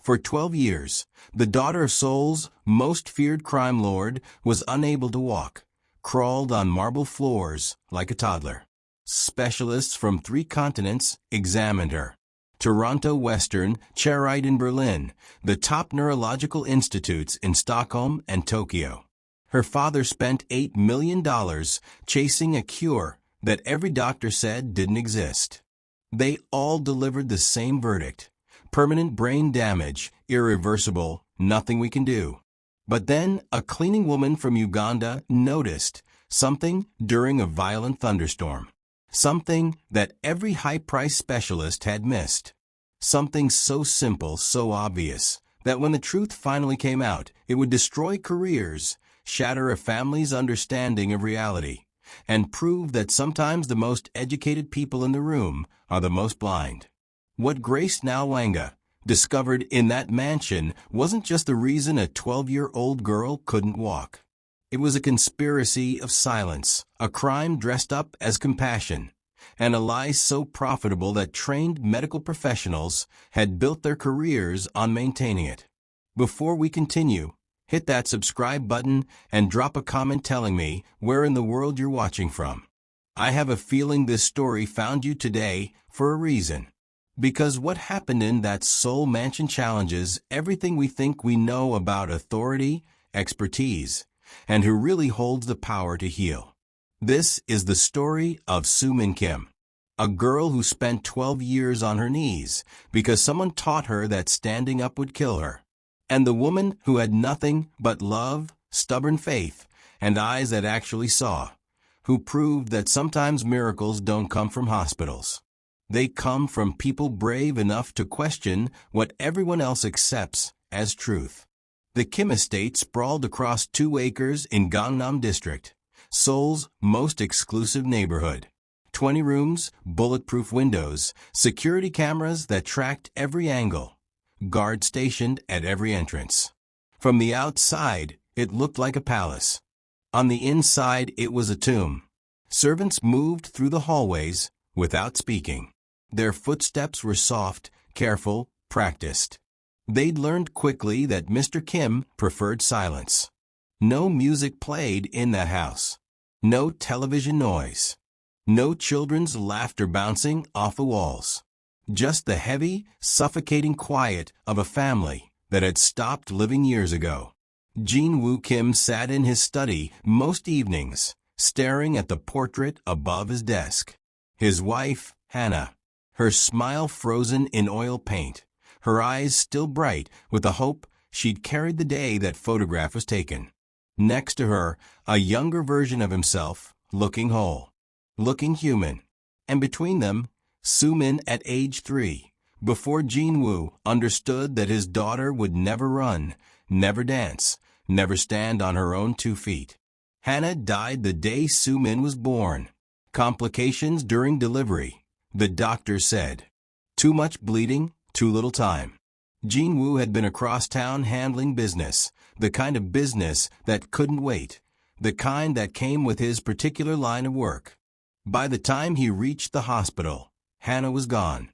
For 12 years, the daughter of Seoul's most feared crime lord was unable to walk, crawled on marble floors like a toddler. Specialists from 3 continents examined her. Toronto Western, Charité in Berlin, the top neurological institutes in Stockholm and Tokyo. Her father spent $8 million chasing a cure that every doctor said didn't exist. They all delivered the same verdict: permanent brain damage, irreversible, nothing we can do. But then a cleaning woman from Uganda noticed something during a violent thunderstorm. Something that every high-priced specialist had missed. Something so simple, so obvious, that when the truth finally came out, it would destroy careers, shatter a family's understanding of reality, and prove that sometimes the most educated people in the room are the most blind. What Grace Nalwanga discovered in that mansion wasn't just the reason a 12-year-old girl couldn't walk. It was a conspiracy of silence, a crime dressed up as compassion, and a lie so profitable that trained medical professionals had built their careers on maintaining it. Before we continue, hit that subscribe button and drop a comment telling me where in the world you're watching from. I have a feeling this story found you today for a reason. Because what happened in that Seoul mansion challenges everything we think we know about authority, expertise, and who really holds the power to heal. This is the story of Sumin Kim, a girl who spent 12 years on her knees because someone taught her that standing up would kill her, and the woman who had nothing but love, stubborn faith, and eyes that actually saw, who proved that sometimes miracles don't come from hospitals. They come from people brave enough to question what everyone else accepts as truth. The Kim estate sprawled across 2 acres in Gangnam District, Seoul's most exclusive neighborhood. 20 rooms, bulletproof windows, security cameras that tracked every angle, guards stationed at every entrance. From the outside, it looked like a palace. On the inside, it was a tomb. Servants moved through the hallways without speaking. Their footsteps were soft, careful, practiced. They'd learned quickly that Mr. Kim preferred silence. No music played in that house. No television noise. No children's laughter bouncing off the walls. Just the heavy, suffocating quiet of a family that had stopped living years ago. Jin-Woo Kim sat in his study most evenings, staring at the portrait above his desk. His wife, Hannah, her smile frozen in oil paint, her eyes still bright with the hope she'd carried the day that photograph was taken. Next to her, a younger version of himself, looking whole, looking human. And between them, Sumin at age 3, before Jin-Woo understood that his daughter would never run, never dance, never stand on her own 2 feet. Hannah died the day Sumin was born. Complications during delivery, the doctor said. Too much bleeding, too little time. Jin-Woo had been across town handling business, the kind of business that couldn't wait, the kind that came with his particular line of work. By the time he reached the hospital, Hannah was gone,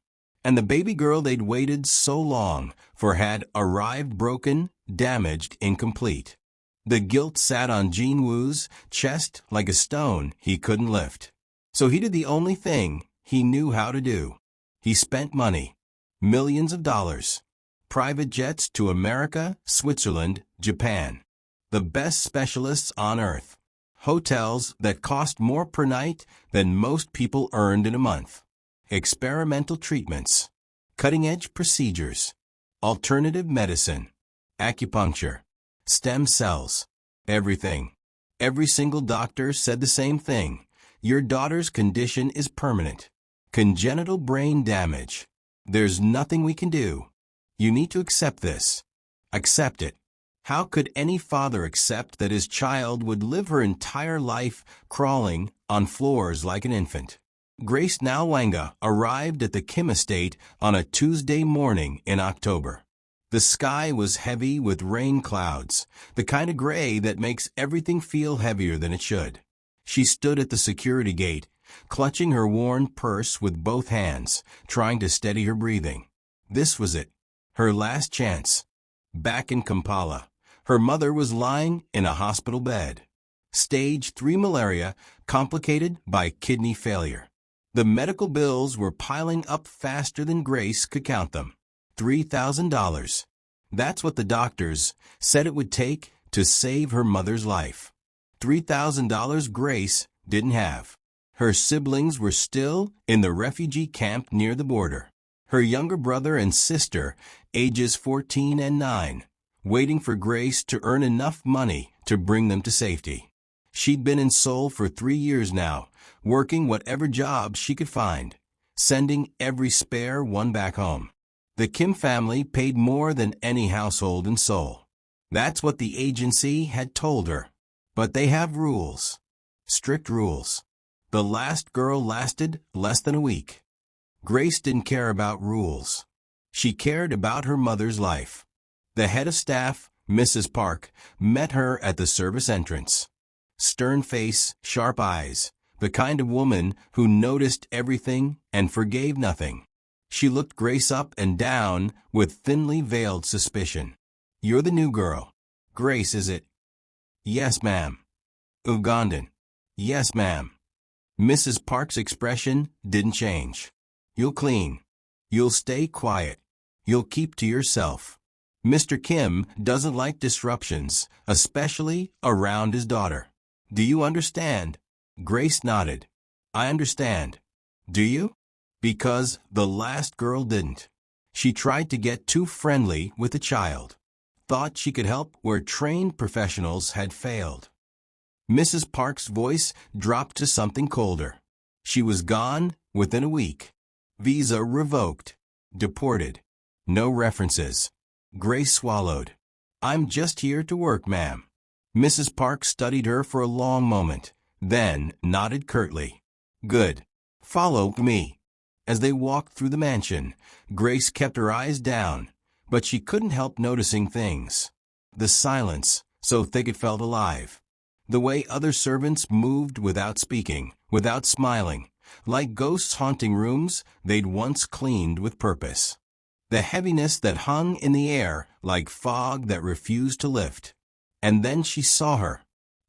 and the baby girl they'd waited so long for had arrived broken, damaged, incomplete. The guilt sat on Jin-Woo's chest like a stone he couldn't lift. So he did the only thing he knew how to do. He spent money, millions of dollars, private jets to America, Switzerland, Japan, the best specialists on earth, hotels that cost more per night than most people earned in a month, experimental treatments, cutting-edge procedures, alternative medicine, acupuncture, stem cells, everything. Every single doctor said the same thing. Your daughter's condition is permanent. Congenital brain damage. There's nothing we can do. You need to accept this. Accept it. How could any father accept that his child would live her entire life crawling on floors like an infant? Grace Nalwanga arrived at the Kim estate on a Tuesday morning in October. The sky was heavy with rain clouds, the kind of gray that makes everything feel heavier than it should. She stood at the security gate, clutching her worn purse with both hands, trying to steady her breathing. This was it. Her last chance. Back in Kampala, her mother was lying in a hospital bed. Stage 3 malaria, complicated by kidney failure. The medical bills were piling up faster than Grace could count them. $3,000. That's what the doctors said it would take to save her mother's life. $3,000 Grace didn't have. Her siblings were still in the refugee camp near the border. Her younger brother and sister, ages 14 and 9, waiting for Grace to earn enough money to bring them to safety. She'd been in Seoul for 3 years now, working whatever job she could find, sending every spare one back home. The Kim family paid more than any household in Seoul. That's what the agency had told her. But they have rules. Strict rules. The last girl lasted less than a week. Grace didn't care about rules. She cared about her mother's life. The head of staff, Mrs. Park, met her at the service entrance. Stern face, sharp eyes, the kind of woman who noticed everything and forgave nothing. She looked Grace up and down with thinly veiled suspicion. "You're the new girl. Grace, is it?" "Yes, ma'am." "Ugandan." "Yes, ma'am." Mrs. Park's expression didn't change. "You'll clean. You'll stay quiet. You'll keep to yourself. Mr. Kim doesn't like disruptions, especially around his daughter. Do you understand?" Grace nodded. "I understand." "Do you?" Because the last girl didn't. She tried to get too friendly with the child. Thought she could help where trained professionals had failed. Mrs. Park's voice dropped to something colder. She was gone within a week. Visa revoked. Deported. No references. Grace swallowed. "I'm just here to work, ma'am." Mrs. Park studied her for a long moment, then nodded curtly. "Good. Follow me." As they walked through the mansion, Grace kept her eyes down, but she couldn't help noticing things. The silence, so thick it felt alive. The way other servants moved without speaking, without smiling, like ghosts haunting rooms they'd once cleaned with purpose. The heaviness that hung in the air like fog that refused to lift. And then she saw her.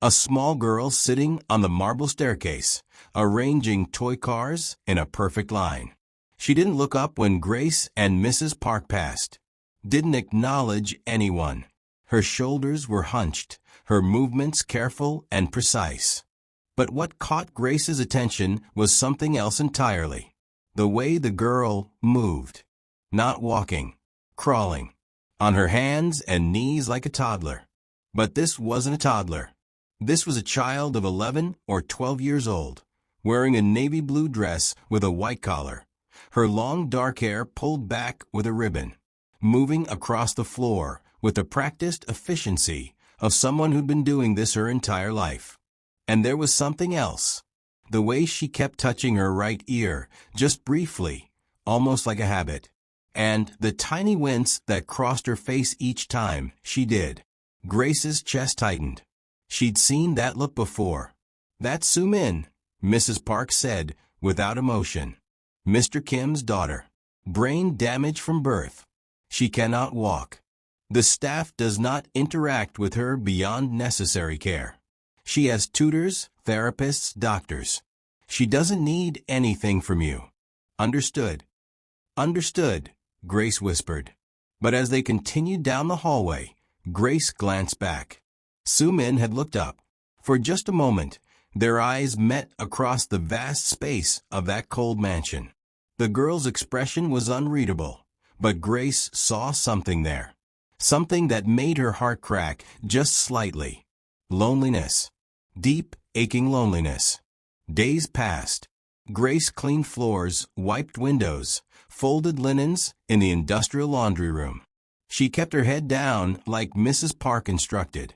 A small girl sitting on the marble staircase, arranging toy cars in a perfect line. She didn't look up when Grace and Mrs. Park passed. Didn't acknowledge anyone. Her shoulders were hunched, her movements careful and precise. But what caught Grace's attention was something else entirely. The way the girl moved. Not walking, crawling, on her hands and knees like a toddler. But this wasn't a toddler. This was a child of 11 or 12 years old, wearing a navy blue dress with a white collar, her long dark hair pulled back with a ribbon, moving across the floor with the practiced efficiency of someone who'd been doing this her entire life. And there was something else. The way she kept touching her right ear, just briefly, almost like a habit. And the tiny wince that crossed her face each time she did. Grace's chest tightened. She'd seen that look before. "That's Sumin," Mrs. Park said, without emotion. "Mr. Kim's daughter. Brain damage from birth. She cannot walk. The staff does not interact with her beyond necessary care. She has tutors, therapists, doctors. She doesn't need anything from you. Understood?" "Understood," Grace whispered. But as they continued down the hallway, Grace glanced back. Sumin had looked up. For just a moment, their eyes met across the vast space of that cold mansion. The girl's expression was unreadable, but Grace saw something there. Something that made her heart crack just slightly. Loneliness. Deep, aching loneliness. Days passed. Grace cleaned floors, wiped windows, folded linens in the industrial laundry room. She kept her head down like Mrs. Park instructed.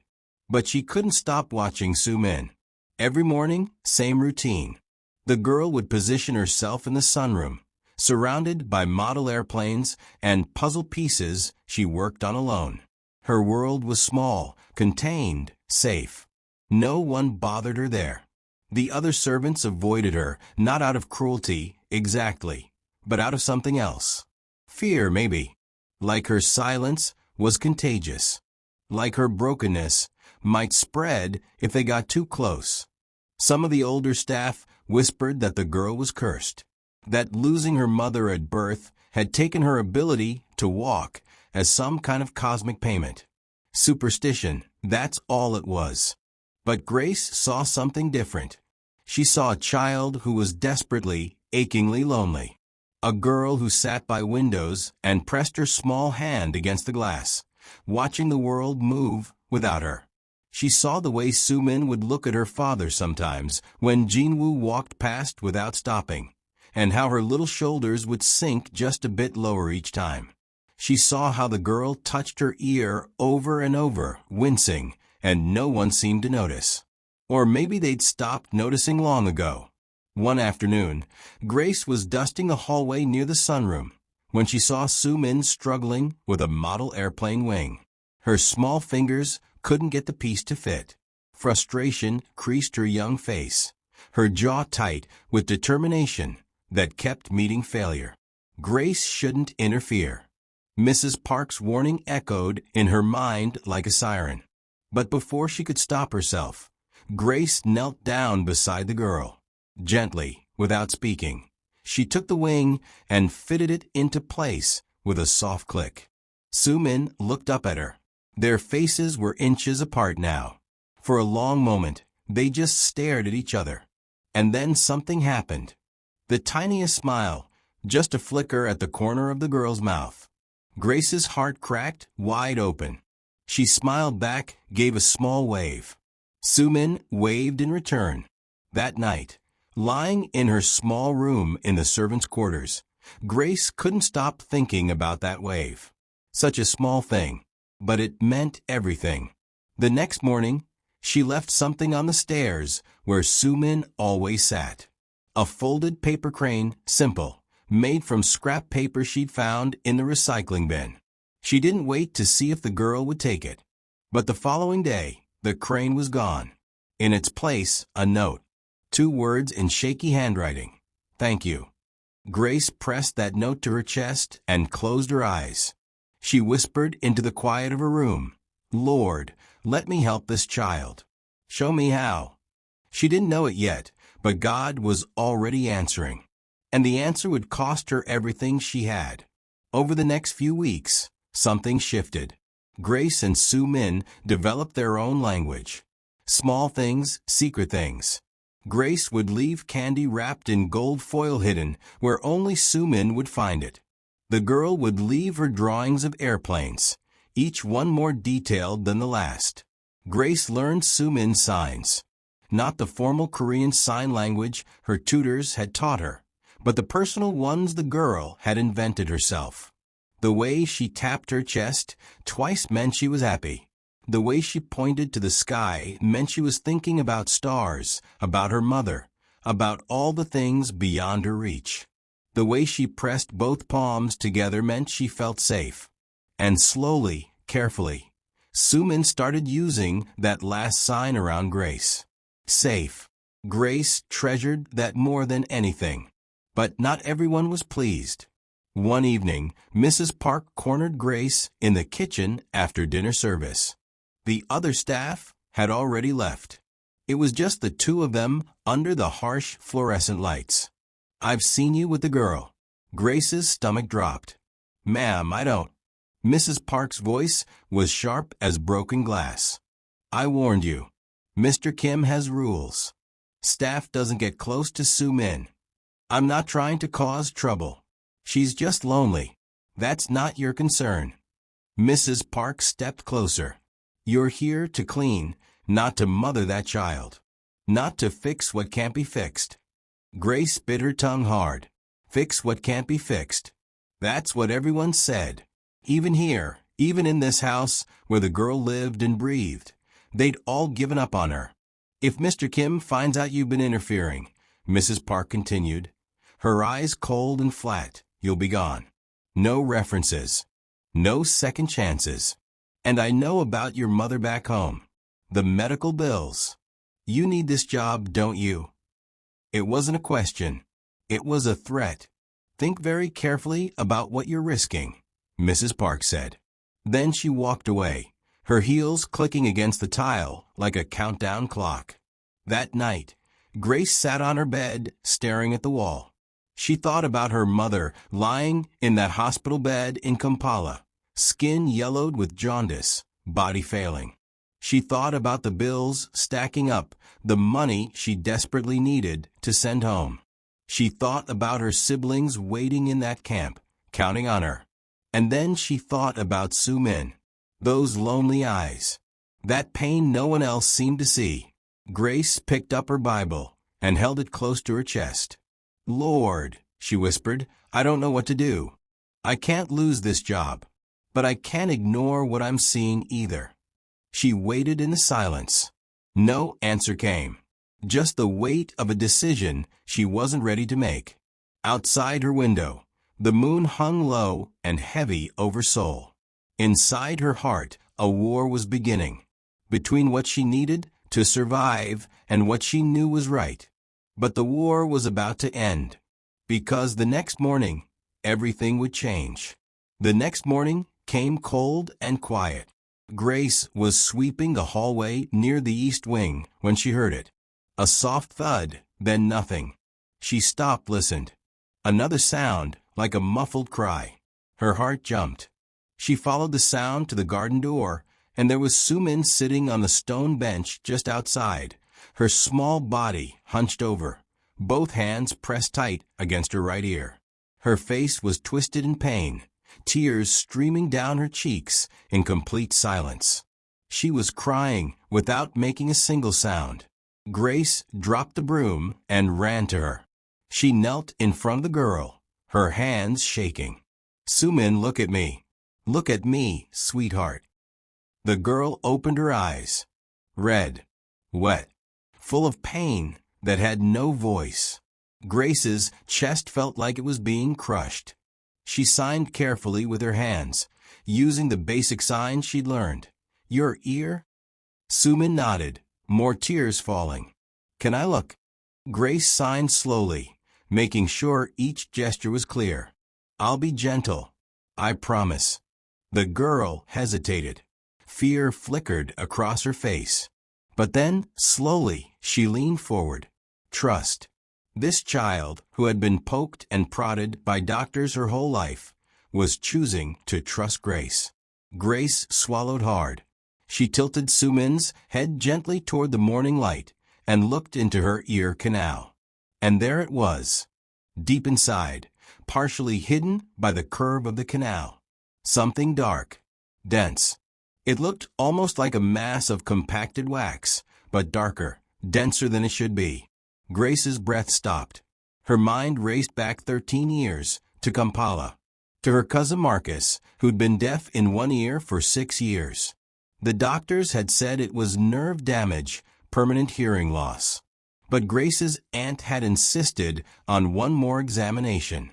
But she couldn't stop watching Sumin. Every morning, same routine. The girl would position herself in the sunroom, surrounded by model airplanes and puzzle pieces she worked on alone. Her world was small, contained, safe. No one bothered her there. The other servants avoided her, not out of cruelty, exactly, but out of something else. Fear, maybe. Like her silence was contagious. Like her brokenness might spread if they got too close. Some of the older staff whispered that the girl was cursed, that losing her mother at birth had taken her ability to walk as some kind of cosmic payment. Superstition, that's all it was. But Grace saw something different. She saw a child who was desperately, achingly lonely. A girl who sat by windows and pressed her small hand against the glass, watching the world move without her. She saw the way Sumin would look at her father sometimes when Jinwoo walked past without stopping, and how her little shoulders would sink just a bit lower each time. She saw how the girl touched her ear over and over, wincing, and no one seemed to notice. Or maybe they'd stopped noticing long ago. One afternoon, Grace was dusting the hallway near the sunroom when she saw Sumin struggling with a model airplane wing. Her small fingers couldn't get the piece to fit. Frustration creased her young face, her jaw tight with determination that kept meeting failure. Grace shouldn't interfere. Mrs. Park's warning echoed in her mind like a siren. But before she could stop herself, Grace knelt down beside the girl. Gently, without speaking, she took the wing and fitted it into place with a soft click. Sumin looked up at her. Their faces were inches apart now. For a long moment, they just stared at each other. And then something happened. The tiniest smile, just a flicker at the corner of the girl's mouth. Grace's heart cracked wide open. She smiled back, gave a small wave. Sumin waved in return. That night, lying in her small room in the servants' quarters, Grace couldn't stop thinking about that wave. Such a small thing, but it meant everything. The next morning, she left something on the stairs where Sumin always sat. A folded paper crane, simple, made from scrap paper she'd found in the recycling bin. She didn't wait to see if the girl would take it. But the following day, the crane was gone. In its place, a note. 2 words in shaky handwriting. Thank you. Grace pressed that note to her chest and closed her eyes. She whispered into the quiet of her room, Lord, let me help this child. Show me how. She didn't know it yet, but God was already answering. And the answer would cost her everything she had. Over the next few weeks, something shifted. Grace and Sumin developed their own language. Small things, secret things. Grace would leave candy wrapped in gold foil hidden where only Sumin would find it. The girl would leave her drawings of airplanes, each one more detailed than the last. Grace learned Sumin signs. Not the formal Korean sign language her tutors had taught her, but the personal ones the girl had invented herself. The way she tapped her chest twice meant she was happy. The way she pointed to the sky meant she was thinking about stars, about her mother, about all the things beyond her reach. The way she pressed both palms together meant she felt safe. And slowly, carefully, Sumin started using that last sign around Grace. Safe. Grace treasured that more than anything. But not everyone was pleased. One evening, Mrs. Park cornered Grace in the kitchen after dinner service. The other staff had already left. It was just the 2 of them under the harsh fluorescent lights. I've seen you with the girl. Grace's stomach dropped. Ma'am, I don't. Mrs. Park's voice was sharp as broken glass. I warned you. Mr. Kim has rules. Staff doesn't get close to Sumin. I'm not trying to cause trouble. She's just lonely. That's not your concern. Mrs. Park stepped closer. You're here to clean, not to mother that child. Not to fix what can't be fixed. Grace bit her tongue hard. Fix what can't be fixed. That's what everyone said. Even here, even in this house where the girl lived and breathed, they'd all given up on her. If Mr. Kim finds out you've been interfering, Mrs. Park continued, her eyes cold and flat, you'll be gone. No references. No second chances. And I know about your mother back home. The medical bills. You need this job, don't you? It wasn't a question. It was a threat. Think very carefully about what you're risking. Mrs. Park said. Then she walked away, her heels clicking against the tile like a countdown clock. That night, Grace sat on her bed, staring at the wall. She thought about her mother lying in that hospital bed in Kampala, skin yellowed with jaundice, body failing. She thought about the bills stacking up, the money she desperately needed to send home. She thought about her siblings waiting in that camp, counting on her. And then she thought about Sumin. Those lonely eyes. That pain no one else seemed to see. Grace picked up her Bible and held it close to her chest. Lord, she whispered, I don't know what to do. I can't lose this job, but I can't ignore what I'm seeing either. She waited in the silence. No answer came. Just the weight of a decision she wasn't ready to make. Outside her window, the moon hung low and heavy over Seoul. Inside her heart, a war was beginning, between what she needed to survive and what she knew was right. But the war was about to end, because the next morning, everything would change. The next morning came cold and quiet. Grace was sweeping the hallway near the east wing when she heard it. A soft thud, then nothing. She stopped, listened. Another sound, like a muffled cry. Her heart jumped. She followed the sound to the garden door, and there was Sumin sitting on the stone bench just outside, her small body hunched over, both hands pressed tight against her right ear. Her face was twisted in pain, tears streaming down her cheeks in complete silence. She was crying without making a single sound. Grace dropped the broom and ran to her. She knelt in front of the girl, her hands shaking. Sumin, look at me. Look at me, sweetheart. The girl opened her eyes, red, wet, full of pain that had no voice. Grace's chest felt like it was being crushed. She signed carefully with her hands, using the basic signs she'd learned. Your ear? Sumin nodded, more tears falling. Can I look? Grace signed slowly, making sure each gesture was clear. I'll be gentle. I promise. The girl hesitated. Fear flickered across her face. But then, slowly, she leaned forward. Trust. This child, who had been poked and prodded by doctors her whole life, was choosing to trust Grace. Grace swallowed hard. She tilted Sumin's head gently toward the morning light and looked into her ear canal. And there it was, deep inside, partially hidden by the curve of the canal. Something dark, dense. It looked almost like a mass of compacted wax, but darker, denser than it should be. Grace's breath stopped. Her mind raced back 13 years, to Kampala, to her cousin Marcus, who'd been deaf in one ear for 6 years. The doctors had said it was nerve damage, permanent hearing loss. But Grace's aunt had insisted on one more examination.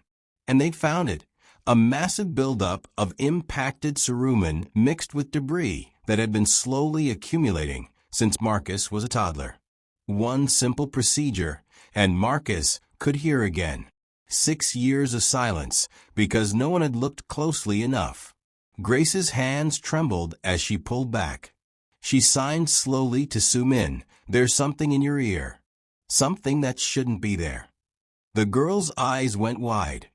And they'd found it, a massive buildup of impacted cerumen mixed with debris that had been slowly accumulating since Marcus was a toddler. One simple procedure, and Marcus could hear again. 6 years of silence, because no one had looked closely enough. Grace's hands trembled as she pulled back. She signed slowly to Sumin, there's something in your ear. Something that shouldn't be there. The girl's eyes went wide.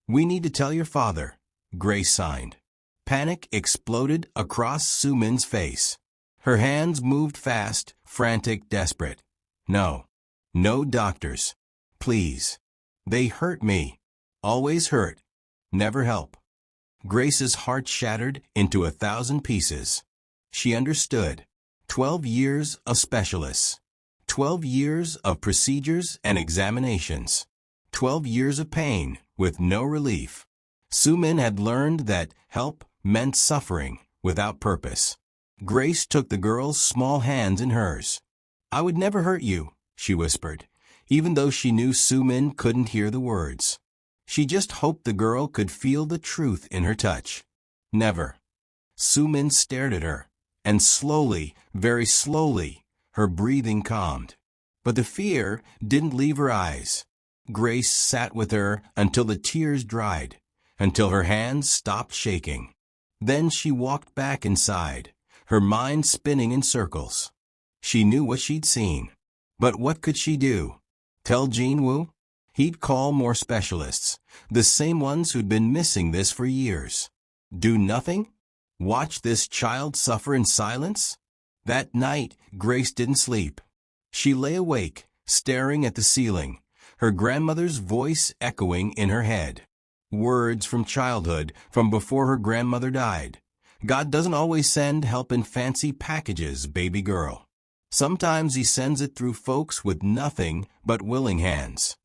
We need to tell your father, Grace signed. Panic exploded across Sumin's face. Her hands moved fast, frantic, desperate. No. No doctors. Please. They hurt me. Always hurt. Never help. Grace's heart shattered into 1,000 pieces. She understood. 12 years of specialists. 12 years of procedures and examinations. 12 years of pain with no relief. Sumin had learned that help meant suffering without purpose. Grace took the girl's small hands in hers. I would never hurt you, she whispered, even though she knew Sumin couldn't hear the words. She just hoped the girl could feel the truth in her touch. Never. Sumin stared at her, and slowly, very slowly, her breathing calmed. But the fear didn't leave her eyes. Grace sat with her until the tears dried, until her hands stopped shaking. Then she walked back inside, her mind spinning in circles. She knew what she'd seen. But what could she do? Tell Jinwoo? He'd call more specialists, the same ones who'd been missing this for years. Do nothing? Watch this child suffer in silence? That night, Grace didn't sleep. She lay awake, staring at the ceiling, her grandmother's voice echoing in her head. Words from childhood, from before her grandmother died. God doesn't always send help in fancy packages, baby girl. Sometimes he sends it through folks with nothing but willing hands.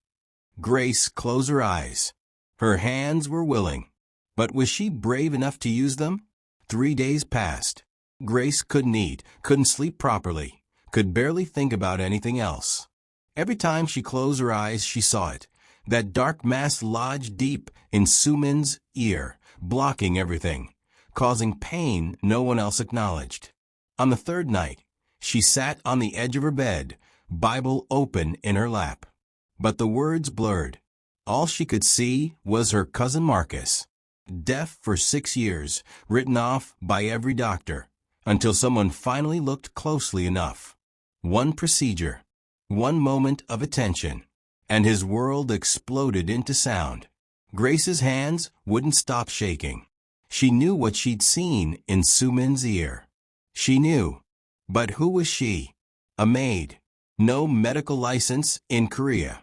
Grace closed her eyes. Her hands were willing. But was she brave enough to use them? 3 days passed. Grace couldn't eat, couldn't sleep properly, could barely think about anything else. Every time she closed her eyes, she saw it. That dark mass lodged deep in Sumin's ear, blocking everything, causing pain no one else acknowledged. On the third night, she sat on the edge of her bed, Bible open in her lap. But the words blurred. All she could see was her cousin Marcus, deaf for 6 years, written off by every doctor, until someone finally looked closely enough. One procedure, one moment of attention, and his world exploded into sound. Grace's hands wouldn't stop shaking. She knew what she'd seen in Sumin's ear. She knew. But who was she? A maid. No medical license in Korea.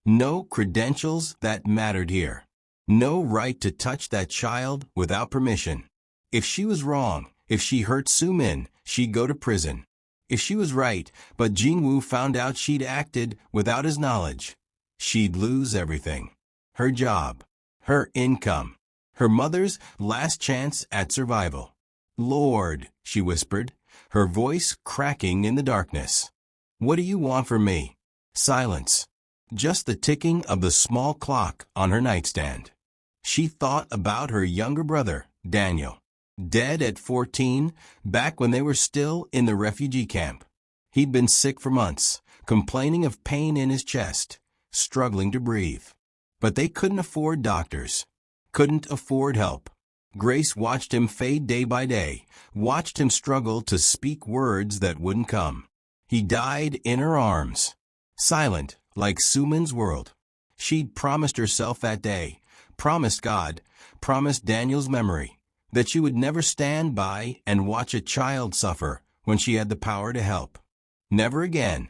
No credentials that mattered here. No right to touch that child without permission. If she was wrong, if she hurt Sumin, she'd go to prison. If she was right, but Jinwoo found out she'd acted without his knowledge, she'd lose everything. Her job, her income, her mother's last chance at survival. Lord, she whispered, her voice cracking in the darkness. What do you want from me? Silence. Just the ticking of the small clock on her nightstand. She thought about her younger brother, Daniel. Dead at 14, back when they were still in the refugee camp. He'd been sick for months, complaining of pain in his chest, struggling to breathe. But they couldn't afford doctors, couldn't afford help. Grace watched him fade day by day, watched him struggle to speak words that wouldn't come. He died in her arms, silent like Sumin's world. She'd promised herself that day, promised God, promised Daniel's memory, that she would never stand by and watch a child suffer when she had the power to help. Never again.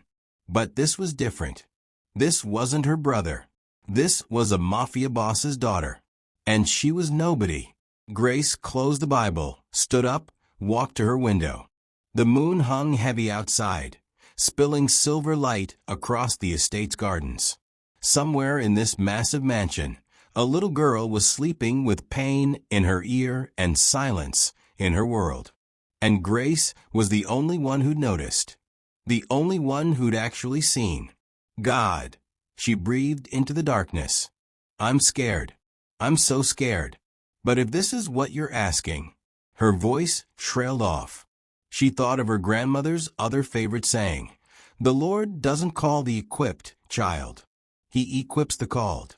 But this was different. This wasn't her brother. This was a mafia boss's daughter. And she was nobody. Grace closed the Bible, stood up, walked to her window. The moon hung heavy outside, spilling silver light across the estate's gardens. Somewhere in this massive mansion, a little girl was sleeping with pain in her ear and silence in her world. And Grace was the only one who'd noticed. The only one who'd actually seen. God. She breathed into the darkness. I'm scared. I'm so scared. But if this is what you're asking, her voice trailed off. She thought of her grandmother's other favorite saying, the Lord doesn't call the equipped, child. He equips the called.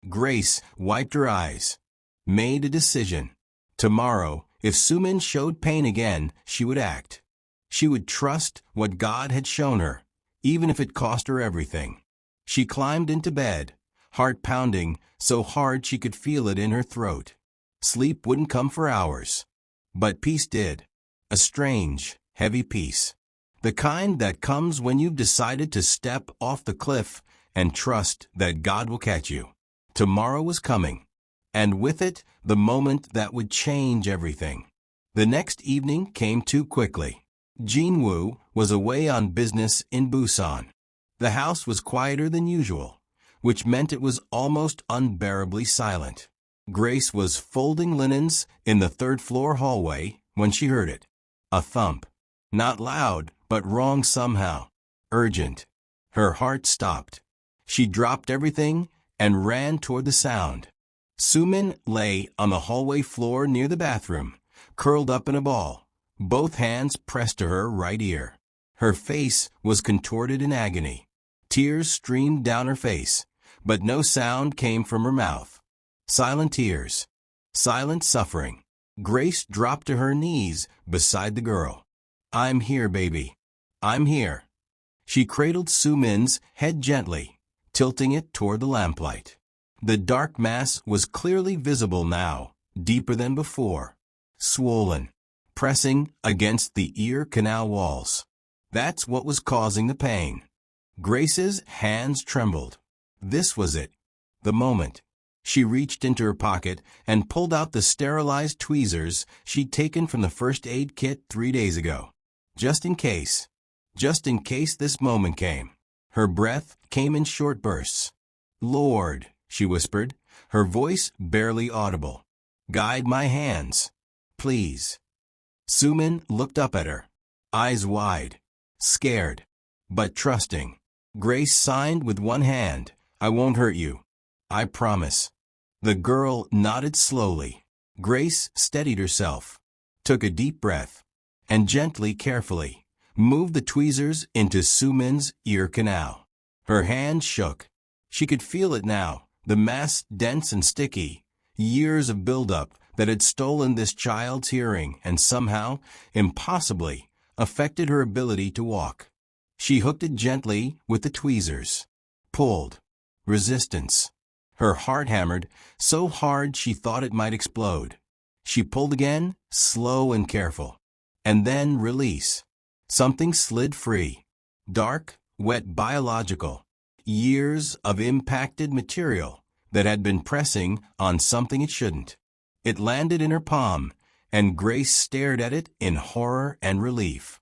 Grace wiped her eyes, made a decision. Tomorrow, if Sumin showed pain again, she would act. She would trust what God had shown her, even if it cost her everything. She climbed into bed, heart pounding so hard she could feel it in her throat. Sleep wouldn't come for hours, but peace did. A strange, heavy peace. The kind that comes when you've decided to step off the cliff and trust that God will catch you. Tomorrow was coming, and with it, the moment that would change everything. The next evening came too quickly. Jinwoo was away on business in Busan. The house was quieter than usual, which meant it was almost unbearably silent. Grace was folding linens in the third-floor hallway when she heard it. A thump. Not loud, but wrong somehow. Urgent. Her heart stopped. She dropped everything and ran toward the sound. Sumin lay on the hallway floor near the bathroom, curled up in a ball, both hands pressed to her right ear. Her face was contorted in agony. Tears streamed down her face, but no sound came from her mouth. Silent tears. Silent suffering. Grace dropped to her knees beside the girl. "I'm here, baby. I'm here." She cradled Sumin's head gently, tilting it toward the lamplight. The dark mass was clearly visible now, deeper than before, swollen, pressing against the ear canal walls. That's what was causing the pain. Grace's hands trembled. This was it. The moment. She reached into her pocket and pulled out the sterilized tweezers she'd taken from the first aid kit 3 days ago. Just in case. Just in case this moment came. Her breath came in short bursts. "Lord," she whispered, her voice barely audible. "Guide my hands. Please." Sumin looked up at her, eyes wide, scared, but trusting. Grace signed with one hand, "I won't hurt you. I promise." The girl nodded slowly. Grace steadied herself, took a deep breath, and gently, carefully, moved the tweezers into Sumin's ear canal. Her hand shook. She could feel it now, the mass dense and sticky, years of buildup that had stolen this child's hearing and somehow, impossibly, affected her ability to walk. She hooked it gently with the tweezers. Pulled. Resistance. Her heart hammered, so hard she thought it might explode. She pulled again, slow and careful. And then release. Something slid free. Dark, wet biological. Years of impacted material that had been pressing on something it shouldn't. It landed in her palm, and Grace stared at it in horror and relief.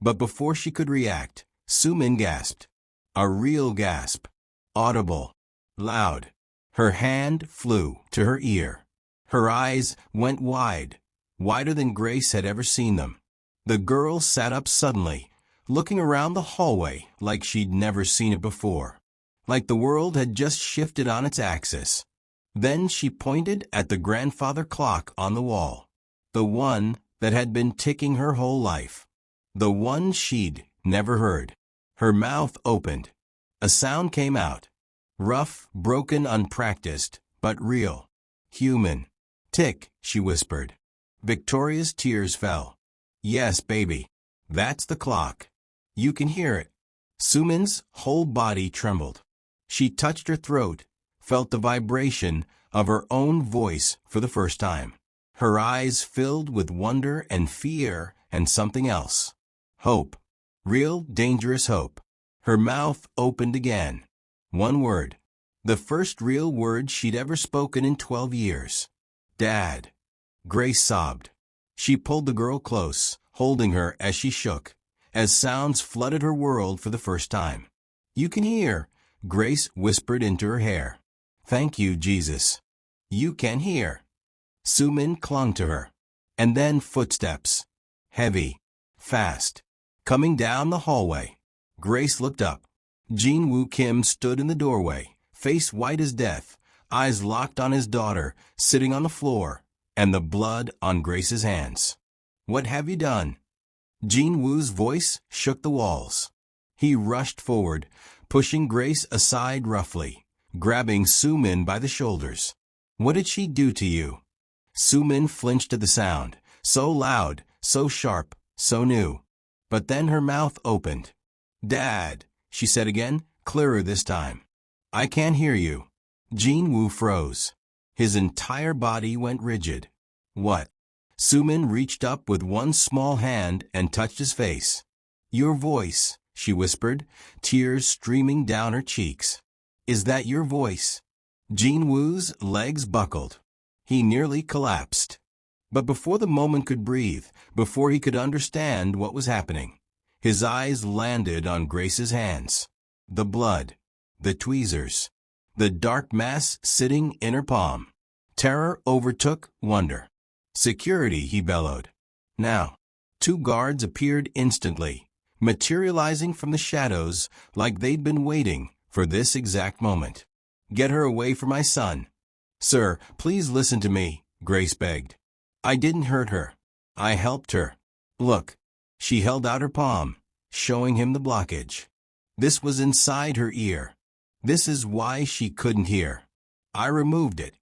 But before she could react, Sumin gasped. A real gasp. Audible. Loud. Her hand flew to her ear. Her eyes went wide, wider than Grace had ever seen them. The girl sat up suddenly, looking around the hallway like she'd never seen it before. Like the world had just shifted on its axis. Then she pointed at the grandfather clock on the wall. The one that had been ticking her whole life. The one she'd never heard. Her mouth opened. A sound came out. Rough, broken, unpracticed, but real. Human. "Tick," she whispered. Victoria's tears fell. "Yes, baby. That's the clock. You can hear it." Sumin's whole body trembled. She touched her throat, felt the vibration of her own voice for the first time. Her eyes filled with wonder and fear and something else. Hope. Real, dangerous hope. Her mouth opened again. One word. The first real word she'd ever spoken in 12 years. "Dad." Grace sobbed. She pulled the girl close, holding her as she shook, as sounds flooded her world for the first time. "You can hear," Grace whispered into her hair. "Thank you, Jesus. You can hear." Sumin clung to her. And then footsteps. Heavy. Fast. Coming down the hallway. Grace looked up. Jin-Woo Kim stood in the doorway, face white as death, eyes locked on his daughter, sitting on the floor, and the blood on Grace's hands. "What have you done?" Jin-Woo's voice shook the walls. He rushed forward, pushing Grace aside roughly, grabbing Sumin by the shoulders. "What did she do to you?" Sumin flinched at the sound, so loud, so sharp, so new. But then her mouth opened. "Dad," she said again, clearer this time. "I can't hear you." Jin-Woo froze. His entire body went rigid. "What?" Sumin reached up with one small hand and touched his face. "Your voice," she whispered, tears streaming down her cheeks. "Is that your voice?" Jin-Woo's legs buckled. He nearly collapsed. But before the moment could breathe, before he could understand what was happening, his eyes landed on Grace's hands. The blood, the tweezers, the dark mass sitting in her palm. Terror overtook wonder. "Security," he bellowed. "Now." 2 guards appeared instantly, materializing from the shadows like they'd been waiting for this exact moment. "Get her away from my son." "Sir, please listen to me," Grace begged. "I didn't hurt her. I helped her. Look." She held out her palm, showing him the blockage. This was inside her ear. This is why she couldn't hear. "I removed it."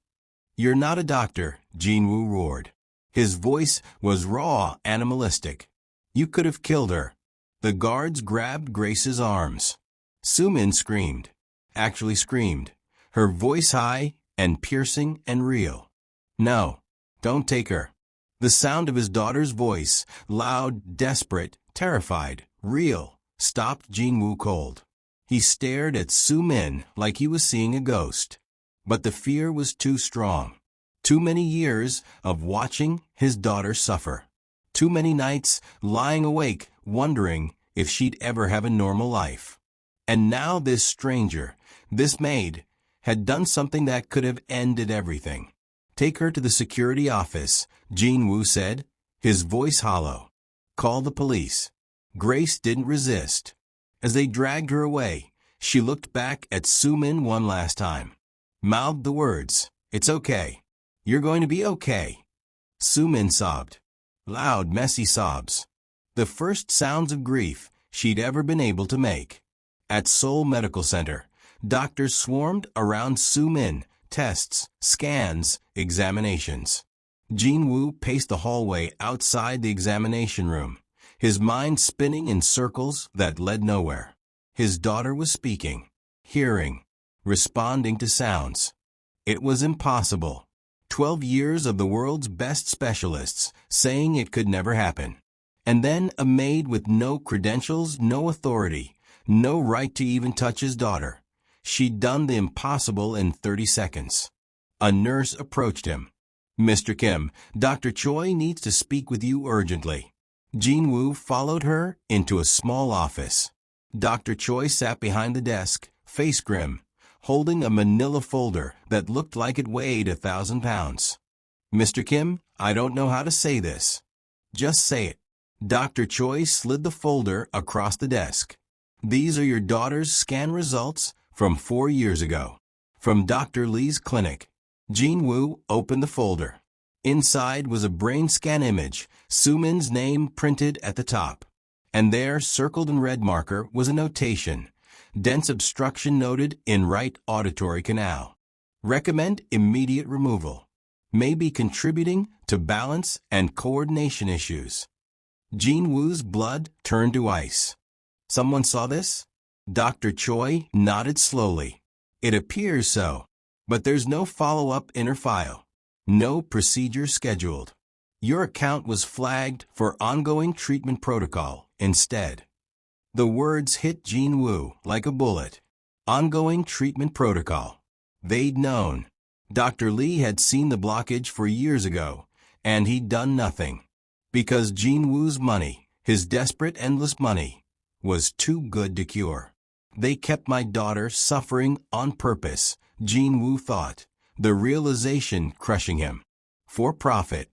"You're not a doctor," Jin-Woo roared. His voice was raw, animalistic. You could have killed her. The guards grabbed Grace's arms. Sumin screamed. Actually screamed. Her voice high and piercing and real. No, don't take her. The sound of his daughter's voice, loud, desperate, terrified, real, stopped Jinwoo cold. He stared at Sumin like he was seeing a ghost. But the fear was too strong. Too many years of watching his daughter suffer. Too many nights lying awake wondering if she'd ever have a normal life. And now this stranger, this maid, had done something that could have ended everything. Take her to the security office, Jinwoo said, his voice hollow. Call the police. Grace didn't resist. As they dragged her away, she looked back at Sumin one last time. Mouthed the words, "It's okay. You're going to be okay." Sumin sobbed. Loud, messy sobs. The first sounds of grief she'd ever been able to make. At Seoul Medical Center, doctors swarmed around Sumin, tests, scans, examinations. Jinwoo paced the hallway outside the examination room, his mind spinning in circles that led nowhere. His daughter was speaking, hearing, responding to sounds. It was impossible. 12 years of the world's best specialists saying it could never happen. And then a maid with no credentials, no authority, no right to even touch his daughter. She'd done the impossible in 30 seconds. A nurse approached him. "Mr. Kim, Dr. Choi needs to speak with you urgently." Jinwoo followed her into a small office. Dr. Choi sat behind the desk, face grim, holding a manila folder that looked like it weighed 1,000 pounds. "Mr. Kim, I don't know how to say this." "Just say it." Dr. Choi slid the folder across the desk. "These are your daughter's scan results from 4 years ago. From Dr. Lee's clinic." Jinwoo opened the folder. Inside was a brain scan image, Sumin's name printed at the top. And there, circled in red marker, was a notation. Dense obstruction noted in right auditory canal. Recommend immediate removal. May be contributing to balance and coordination issues. Jinwoo's blood turned to ice. "Someone saw this?" Dr. Choi nodded slowly. "It appears so. But there's no follow-up in her file. No procedure scheduled. Your account was flagged for ongoing treatment protocol instead." The words hit Jinwoo like a bullet. Ongoing treatment protocol. They'd known. Dr. Lee had seen the blockage for years ago, and he'd done nothing. Because Jinwoo's money, his desperate endless money, was too good to cure. They kept my daughter suffering on purpose, Jinwoo thought, the realization crushing him. For profit.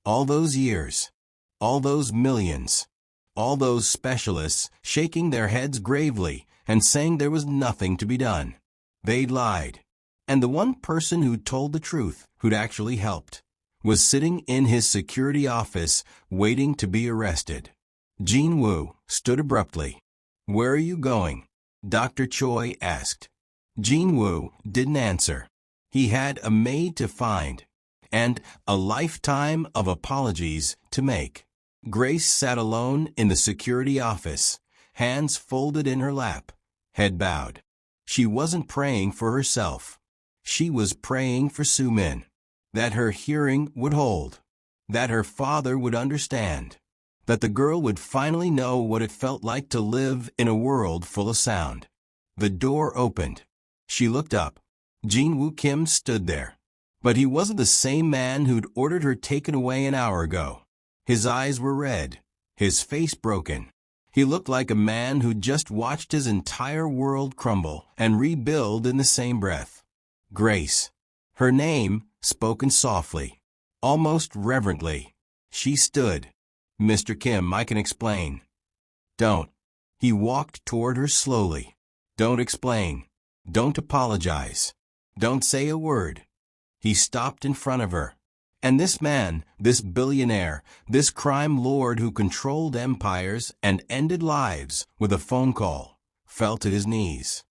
All those years. All those millions. All those specialists shaking their heads gravely and saying there was nothing to be done. They'd lied. And the one person who'd told the truth, who'd actually helped, was sitting in his security office waiting to be arrested. Jinwoo stood abruptly. "Where are you going?" Dr. Choi asked. Jinwoo didn't answer. He had a maid to find, and a lifetime of apologies to make. Grace sat alone in the security office, hands folded in her lap, head bowed. She wasn't praying for herself. She was praying for Sumin, that her hearing would hold, that her father would understand, that the girl would finally know what it felt like to live in a world full of sound. The door opened. She looked up. Jinwoo Kim stood there. But he wasn't the same man who'd ordered her taken away an hour ago. His eyes were red, his face broken. He looked like a man who'd just watched his entire world crumble and rebuild in the same breath. Grace. Her name, spoken softly, almost reverently. She stood. "Mr. Kim, I can explain." "Don't." He walked toward her slowly. "Don't explain. Don't apologize. Don't say a word." He stopped in front of her. And this man, this billionaire, this crime lord who controlled empires and ended lives with a phone call, fell to his knees.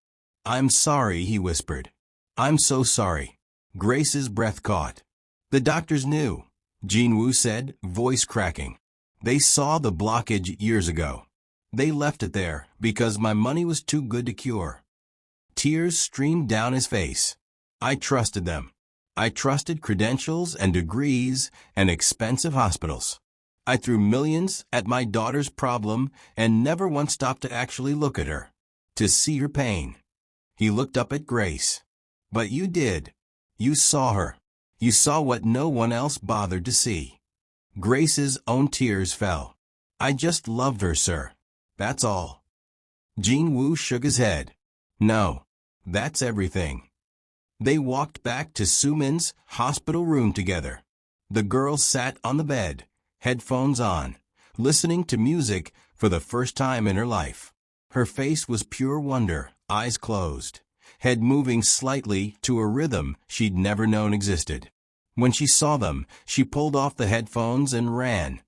"I'm sorry," he whispered. "I'm so sorry." Grace's breath caught. The doctors knew. Jinwoo said, voice cracking. They saw the blockage years ago. They left it there because my money was too good to cure. Tears streamed down his face. I trusted them. I trusted credentials and degrees and expensive hospitals. I threw millions at my daughter's problem and never once stopped to actually look at her, to see her pain. He looked up at Grace. But you did. You saw her. You saw what no one else bothered to see. Grace's own tears fell. I just loved her, sir. That's all. Jinwoo shook his head. No, that's everything. They walked back to Sumin's hospital room together. The girl sat on the bed, headphones on, listening to music for the first time in her life. Her face was pure wonder, eyes closed, head moving slightly to a rhythm she'd never known existed. When she saw them, she pulled off the headphones and ran,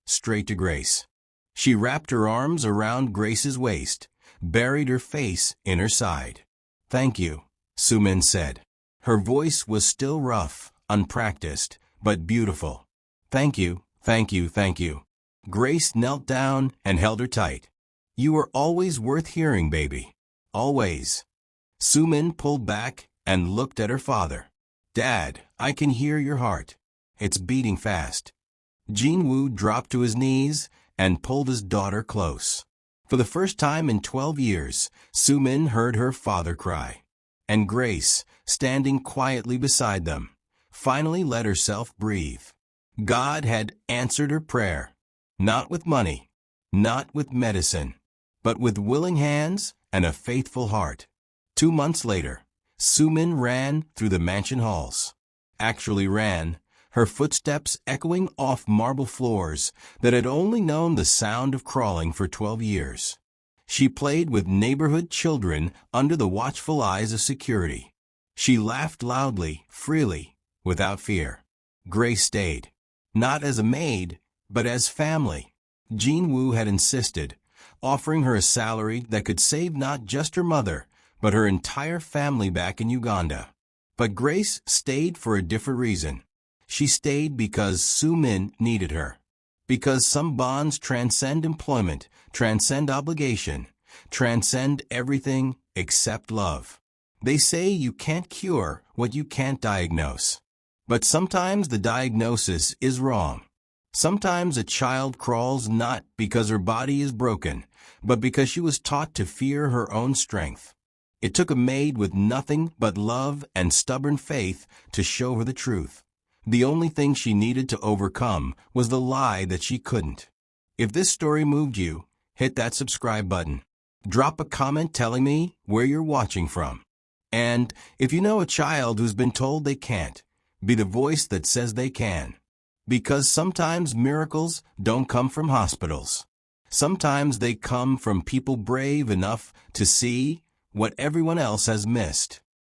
straight to Grace. She wrapped her arms around Grace's waist, buried her face in her side. Thank you, Sumin said. Her voice was still rough, unpracticed, but beautiful. Thank you, thank you, thank you. Grace knelt down and held her tight. You were always worth hearing, baby. Always. Sumin pulled back and looked at her father. Dad, I can hear your heart. It's beating fast. Jinwoo dropped to his knees and pulled his daughter close. For the first time in 12 years, Sumin heard her father cry. And Grace, standing quietly beside them, finally let herself breathe. God had answered her prayer. Not with money, not with medicine, but with willing hands and a faithful heart. 2 months later, Sumin ran through the mansion halls. Actually ran, her footsteps echoing off marble floors that had only known the sound of crawling for 12 years. She played with neighborhood children under the watchful eyes of security. She laughed loudly, freely, without fear. Grace stayed, not as a maid, but as family. Jinwoo had insisted, offering her a salary that could save not just her mother, but her entire family back in Uganda. But Grace stayed for a different reason. She stayed because Sumin needed her. Because some bonds transcend employment, transcend obligation, transcend everything except love. They say you can't cure what you can't diagnose. But sometimes the diagnosis is wrong. Sometimes a child crawls not because her body is broken, but because she was taught to fear her own strength. It took a maid with nothing but love and stubborn faith to show her the truth. The only thing she needed to overcome was the lie that she couldn't. If this story moved you, hit that subscribe button. Drop a comment telling me where you're watching from. And if you know a child who's been told they can't, be the voice that says they can. Because sometimes miracles don't come from hospitals. Sometimes they come from people brave enough to see what everyone else has missed.